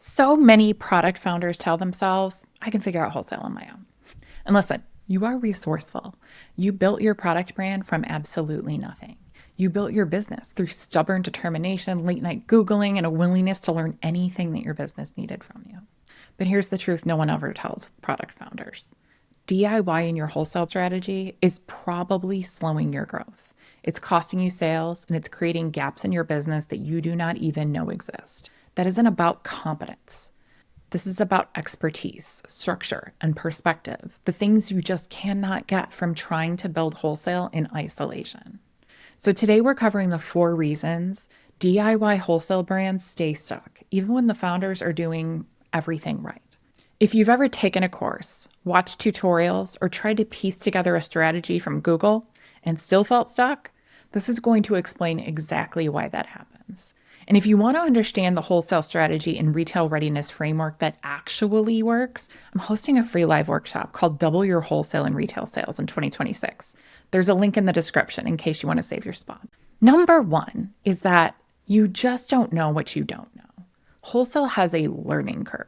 So many product founders tell themselves, I can figure out wholesale on my own. And listen, you are resourceful. You built your product brand from absolutely nothing. You built your business through stubborn determination, late night Googling, and a willingness to learn anything that your business needed from you. But here's the truth no one ever tells product founders. DIY in your wholesale strategy is probably slowing your growth. It's costing you sales and it's creating gaps in your business that you do not even know exist. That isn't about competence. This is about expertise, structure, and perspective, the things you just cannot get from trying to build wholesale in isolation. So today we're covering the 4 reasons DIY wholesale brands stay stuck, even when the founders are doing everything right. If you've ever taken a course, watched tutorials, or tried to piece together a strategy from Google and still felt stuck, this is going to explain exactly why that happens. And if you want to understand the wholesale strategy and retail readiness framework that actually works, I'm hosting a free live workshop called Double Your Wholesale and Retail Sales in 2026. There's a link in the description in case you want to save your spot. Number 1 is that you just don't know what you don't know. Wholesale has a learning curve.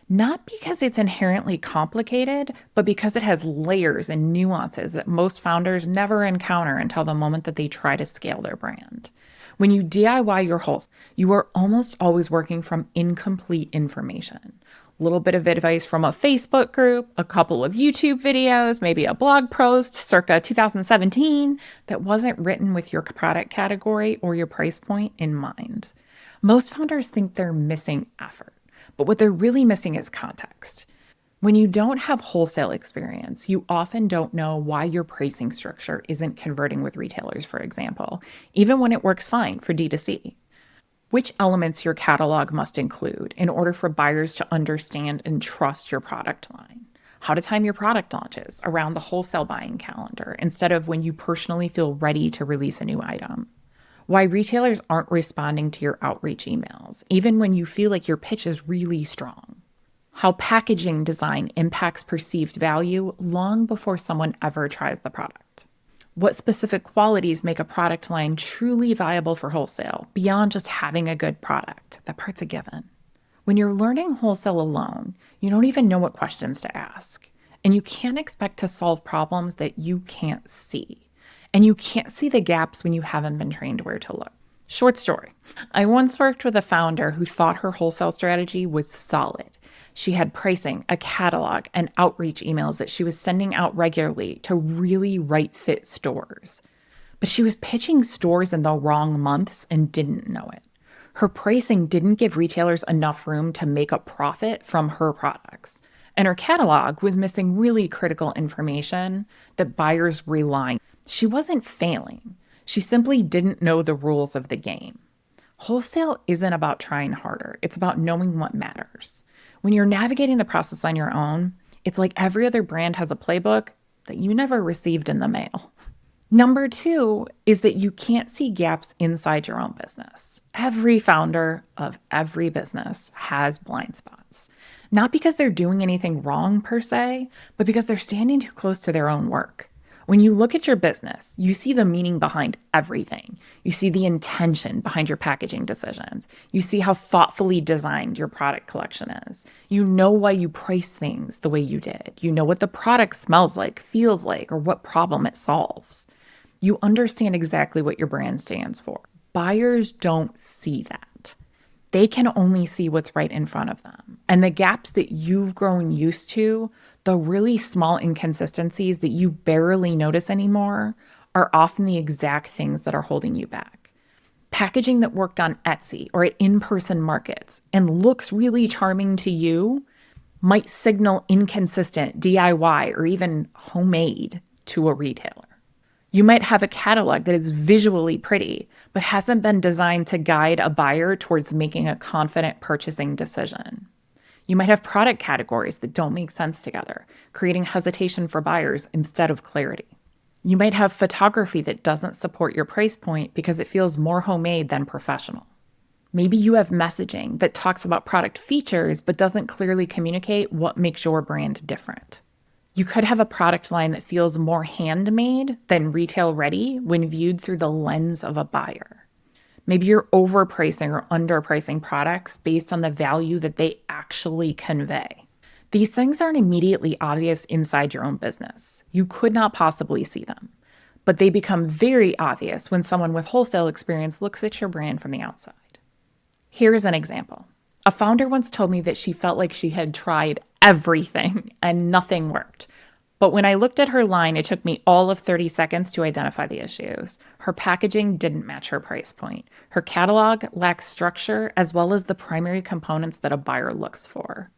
Not because it's inherently complicated, but because it has layers and nuances that most founders never encounter until the moment that they try to scale their brand. When you DIY your wholesale, you are almost always working from incomplete information. A little bit of advice from a Facebook group, a couple of YouTube videos, maybe a blog post circa 2017 that wasn't written with your product category or your price point in mind. Most founders think they're missing effort. But what they're really missing is context. When you don't have wholesale experience, you often don't know why your pricing structure isn't converting with retailers, for example, even when it works fine for D2C. Which elements your catalog must include in order for buyers to understand and trust your product line. How to time your product launches around the wholesale buying calendar instead of when you personally feel ready to release a new item. Why retailers aren't responding to your outreach emails, even when you feel like your pitch is really strong. How packaging design impacts perceived value long before someone ever tries the product. What specific qualities make a product line truly viable for wholesale, beyond just having a good product? That part's a given. When you're learning wholesale alone, you don't even know what questions to ask. And you can't expect to solve problems that you can't see. And you can't see the gaps when you haven't been trained where to look. Short story. I once worked with a founder who thought her wholesale strategy was solid. She had pricing, a catalog, and outreach emails that she was sending out regularly to really right fit stores. But she was pitching stores in the wrong months and didn't know it. Her pricing didn't give retailers enough room to make a profit from her products. And her catalog was missing really critical information that buyers rely on. She wasn't failing. She simply didn't know the rules of the game. Wholesale isn't about trying harder. It's about knowing what matters. When you're navigating the process on your own, it's like every other brand has a playbook that you never received in the mail. Number 2 is that you can't see gaps inside your own business. Every founder of every business has blind spots. Not because they're doing anything wrong per se, but because they're standing too close to their own work. When you look at your business, you see the meaning behind everything. You see the intention behind your packaging decisions. You see how thoughtfully designed your product collection is. You know why you price things the way you did. You know what the product smells like, feels like, or what problem it solves. You understand exactly what your brand stands for. Buyers don't see that. They can only see what's right in front of them. And the gaps that you've grown used to, the really small inconsistencies that you barely notice anymore, are often the exact things that are holding you back. Packaging that worked on Etsy or at in-person markets and looks really charming to you might signal inconsistent DIY or even homemade to a retailer. You might have a catalog that is visually pretty, but hasn't been designed to guide a buyer towards making a confident purchasing decision. You might have product categories that don't make sense together, creating hesitation for buyers instead of clarity. You might have photography that doesn't support your price point because it feels more homemade than professional. Maybe you have messaging that talks about product features but doesn't clearly communicate what makes your brand different. You could have a product line that feels more handmade than retail ready when viewed through the lens of a buyer. Maybe you're overpricing or underpricing products based on the value that they actually convey. These things aren't immediately obvious inside your own business. You could not possibly see them, but they become very obvious when someone with wholesale experience looks at your brand from the outside. Here's an example. A founder once told me that she felt like she had tried everything and nothing worked. But when I looked at her line, it took me all of 30 seconds to identify the issues. Her packaging didn't match her price point. Her catalog lacked structure as well as the primary components that a buyer looks for.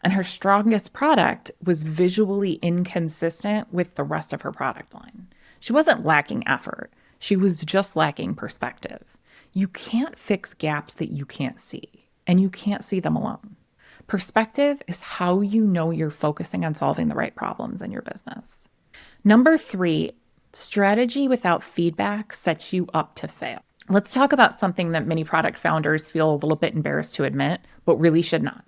And her strongest product was visually inconsistent with the rest of her product line. She wasn't lacking effort. She was just lacking perspective. You can't fix gaps that you can't see, and you can't see them alone. Perspective is how you know you're focusing on solving the right problems in your business. Number 3, strategy without feedback sets you up to fail. Let's talk about something that many product founders feel a little bit embarrassed to admit, but really should not.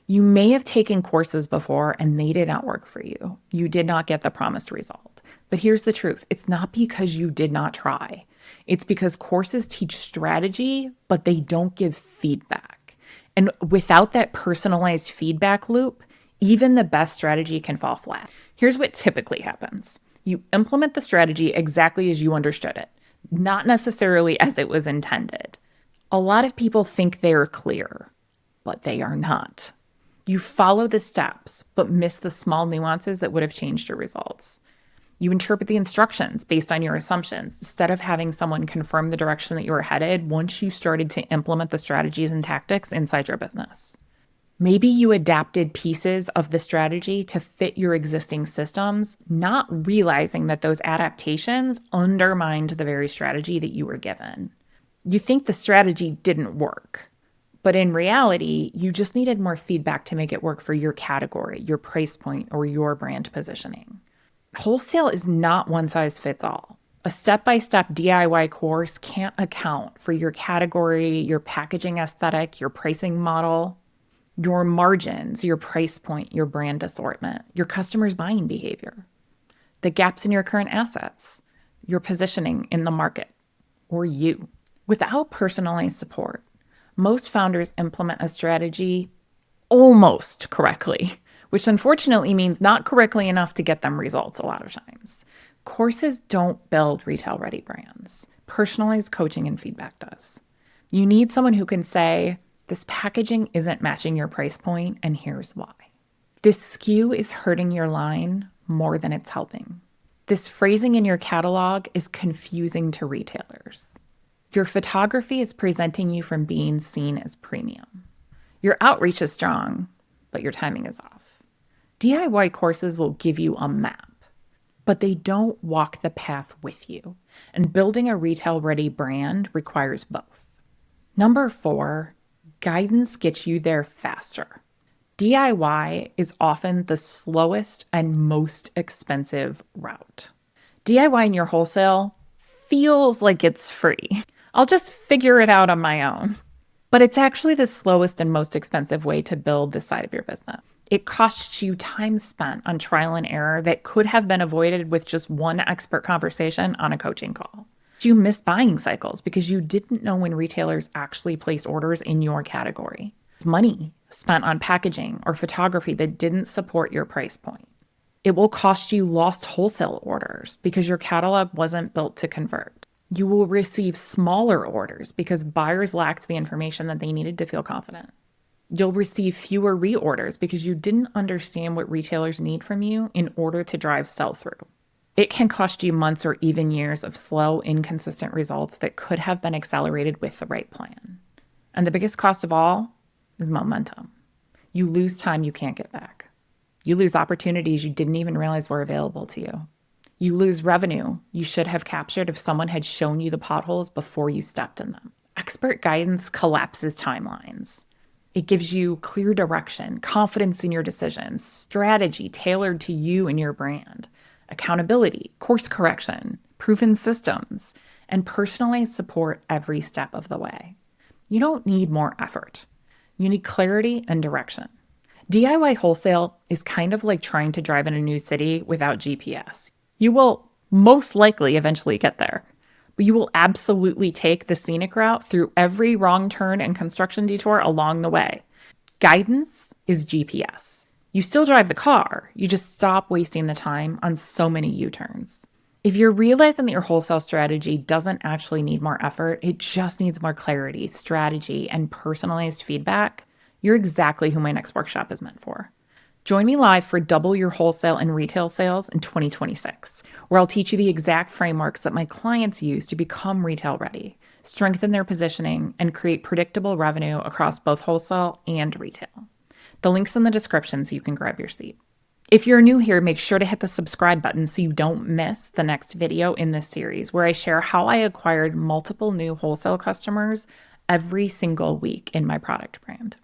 You may have taken courses before and they did not work for you. You did not get the promised result. But here's the truth. It's not because you did not try. It's because courses teach strategy, but they don't give feedback. And without that personalized feedback loop, even the best strategy can fall flat. Here's what typically happens. You implement the strategy exactly as you understood it, not necessarily as it was intended. A lot of people think they're clear, but they are not. You follow the steps, but miss the small nuances that would have changed your results. You interpret the instructions based on your assumptions instead of having someone confirm the direction that you were headed once you started to implement the strategies and tactics inside your business. Maybe you adapted pieces of the strategy to fit your existing systems, not realizing that those adaptations undermined the very strategy that you were given. You think the strategy didn't work, but in reality, you just needed more feedback to make it work for your category, your price point, or your brand positioning. Wholesale is not one size fits all. A step-by-step DIY course can't account for your category, your packaging aesthetic, your pricing model, your margins, your price point, your brand assortment, your customers' buying behavior, the gaps in your current assets, your positioning in the market, or you. Without personalized support, most founders implement a strategy almost correctly, which unfortunately means not correctly enough to get them results a lot of times. Courses don't build retail-ready brands. Personalized coaching and feedback does. You need someone who can say, this packaging isn't matching your price point, and here's why. This SKU is hurting your line more than it's helping. This phrasing in your catalog is confusing to retailers. Your photography is preventing you from being seen as premium. Your outreach is strong, but your timing is off. DIY courses will give you a map, but they don't walk the path with you. And building a retail-ready brand requires both. Number 4, guidance gets you there faster. DIY is often the slowest and most expensive route. DIY in your wholesale feels like it's free. I'll just figure it out on my own. But it's actually the slowest and most expensive way to build this side of your business. It costs you time spent on trial and error that could have been avoided with just one expert conversation on a coaching call. You missed buying cycles because you didn't know when retailers actually placed orders in your category. Money spent on packaging or photography that didn't support your price point. It will cost you lost wholesale orders because your catalog wasn't built to convert. You will receive smaller orders because buyers lacked the information that they needed to feel confident. You'll receive fewer reorders because you didn't understand what retailers need from you in order to drive sell-through. It can cost you months or even years of slow, inconsistent results that could have been accelerated with the right plan. And the biggest cost of all is momentum. You lose time you can't get back. You lose opportunities you didn't even realize were available to you. You lose revenue you should have captured if someone had shown you the potholes before you stepped in them. Expert guidance collapses timelines. It gives you clear direction, confidence in your decisions, strategy tailored to you and your brand, accountability, course correction, proven systems, and personalized support every step of the way. You don't need more effort. You need clarity and direction. DIY wholesale is kind of like trying to drive in a new city without GPS. You will most likely eventually get there, You will absolutely take the scenic route through every wrong turn and construction detour along the way. Guidance is GPS. You still drive the car, you just stop wasting the time on so many U-turns. If you're realizing that your wholesale strategy doesn't actually need more effort, it just needs more clarity, strategy, and personalized feedback, you're exactly who my next workshop is meant for. Join me live for Double Your Wholesale and Retail Sales in 2026, where I'll teach you the exact frameworks that my clients use to become retail ready, strengthen their positioning, and create predictable revenue across both wholesale and retail. The link's in the description so you can grab your seat. If you're new here, make sure to hit the subscribe button so you don't miss the next video in this series, where I share how I acquired multiple new wholesale customers every single week in my product brand.